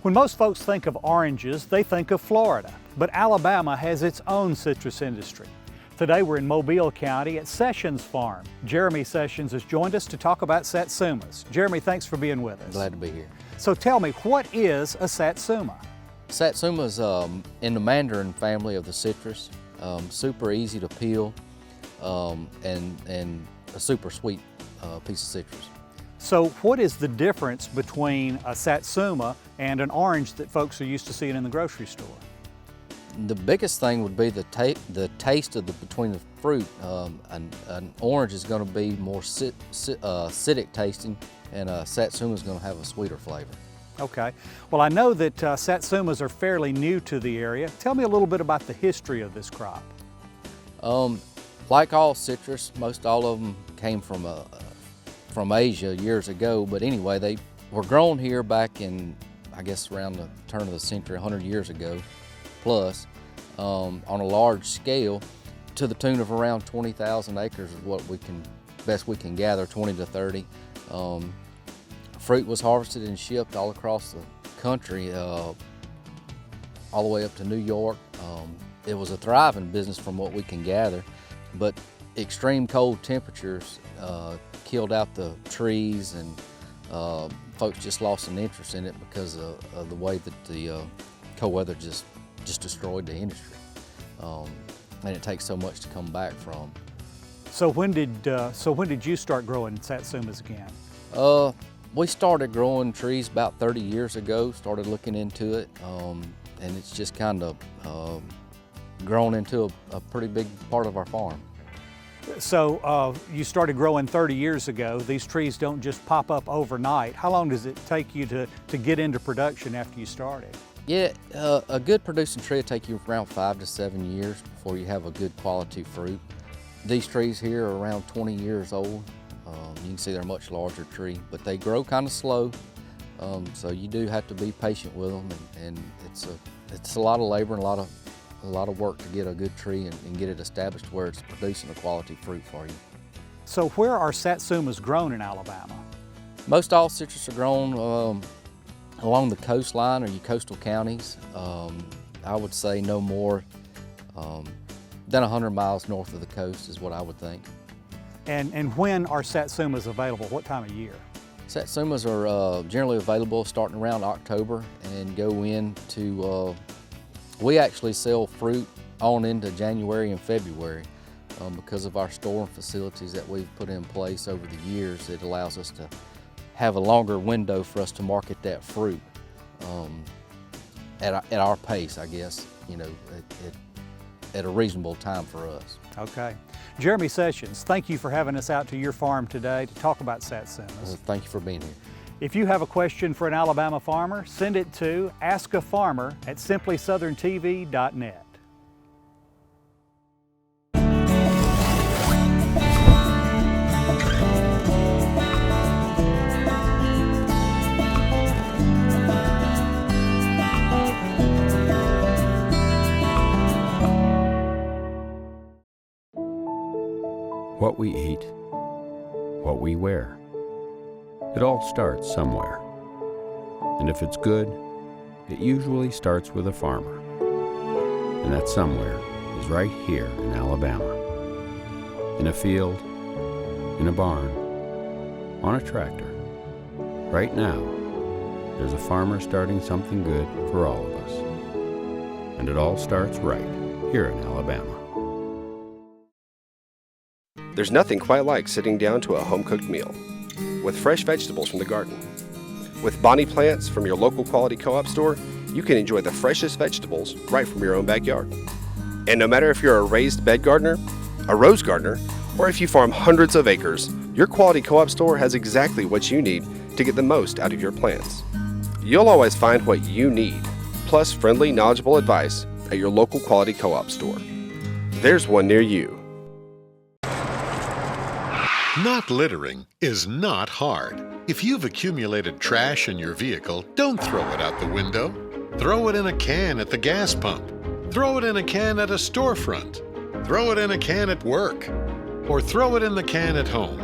When most folks think of oranges, they think of Florida, but Alabama has its own citrus industry. Today we're in Mobile County at Sessions Farm. Jeremy Sessions has joined us to talk about Satsumas. Jeremy, thanks for being with us. Glad to be here. So tell me, what is a Satsuma? Satsuma is in the mandarin family of the citrus. Super easy to peel and a super sweet piece of citrus. So what is the difference between a Satsuma and an orange that folks are used to seeing in the grocery store? The biggest thing would be the taste of between the fruit. An orange is going to be more acidic tasting, and a Satsuma is going to have a sweeter flavor. Okay. Well, I know that Satsumas are fairly new to the area. Tell me a little bit about the history of this crop. Like all citrus, most all of them came from Asia years ago, but anyway, they were grown here back in, I guess, around the turn of the century, 100 years ago plus, on a large scale, to the tune of around 20,000 acres is what best we can gather, 20 to 30. Fruit was harvested and shipped all across the country, all the way up to New York. It was a thriving business from what we can gather, but extreme cold temperatures killed out the trees, and folks just lost an interest in it because of the way that the cold weather just destroyed the industry. And it takes so much to come back from. So when did you start growing Satsumas again? We started growing trees about 30 years ago, started looking into it, and it's just kind of grown into a pretty big part of our farm. So you started growing 30 years ago. These trees don't just pop up overnight. How long does it take you to get into production after you started? Yeah, a good producing tree will take you around 5 to 7 years before you have a good quality fruit. These trees here are around 20 years old. You can see they're a much larger tree, but they grow kind of slow. So you do have to be patient with them, and it's a lot of labor and a lot of work to get a good tree and get it established where it's producing a quality fruit for you. So where are Satsumas grown in Alabama? Most all citrus are grown along the coastline or your coastal counties. I would say no more than 100 miles north of the coast is what I would think. And when are Satsumas available? What time of year? Satsumas are generally available starting around October and go into, we actually sell fruit on into January and February because of our store facilities that we've put in place over the years. It allows us to have a longer window for us to market that fruit at our pace, I guess, at a reasonable time for us. Okay. Jeremy Sessions, thank you for having us out to your farm today to talk about Satsumas. Thank you for being here. If you have a question for an Alabama farmer, send it to askafarmer@simplysouthern.tv.net. What we eat, what we wear. It all starts somewhere. And if it's good, it usually starts with a farmer. And that somewhere is right here in Alabama. In a field, in a barn, on a tractor. Right now, there's a farmer starting something good for all of us. And it all starts right here in Alabama. There's nothing quite like sitting down to a home-cooked meal with fresh vegetables from the garden. With Bonnie plants from your local quality co-op store, you can enjoy the freshest vegetables right from your own backyard. And no matter if you're a raised bed gardener, a rose gardener, or if you farm hundreds of acres, your quality co-op store has exactly what you need to get the most out of your plants. You'll always find what you need, plus friendly, knowledgeable advice at your local quality co-op store. There's one near you. Not littering is not hard. If you've accumulated trash in your vehicle, don't throw it out the window. Throw it in a can at the gas pump. Throw it in a can at a storefront. Throw it in a can at work. Or throw it in the can at home.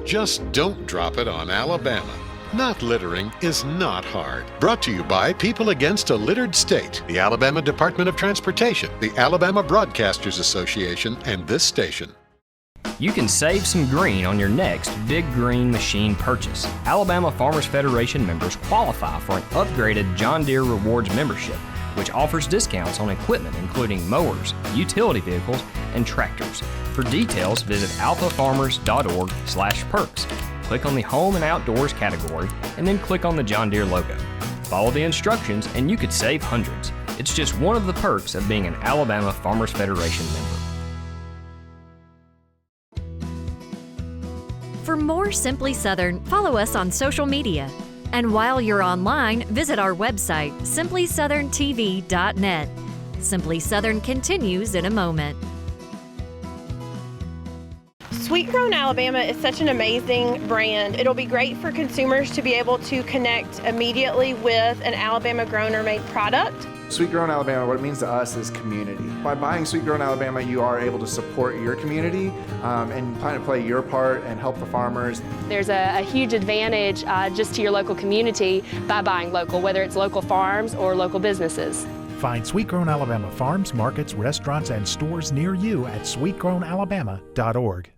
Just don't drop it on Alabama. Not littering is not hard. Brought to you by People Against a Littered State, the Alabama Department of Transportation, the Alabama Broadcasters Association, and this station. You can save some green on your next big green machine purchase. Alabama Farmers Federation members qualify for an upgraded John Deere Rewards membership, which offers discounts on equipment including mowers, utility vehicles, and tractors. For details, visit alphafarmers.org/perks. Click on the Home and Outdoors category, and then click on the John Deere logo. Follow the instructions, and you could save hundreds. It's just one of the perks of being an Alabama Farmers Federation member. For more Simply Southern, follow us on social media. And while you're online, visit our website, simplysouthern.tv.net. Simply Southern continues in a moment. Sweet Grown Alabama is such an amazing brand. It'll be great for consumers to be able to connect immediately with an Alabama grown or made product. Sweet Grown Alabama, what it means to us is community. By buying Sweet Grown Alabama, you are able to support your community and kind of play your part and help the farmers. There's a huge advantage just to your local community by buying local, whether it's local farms or local businesses. Find Sweet Grown Alabama farms, markets, restaurants, and stores near you at sweetgrownalabama.org.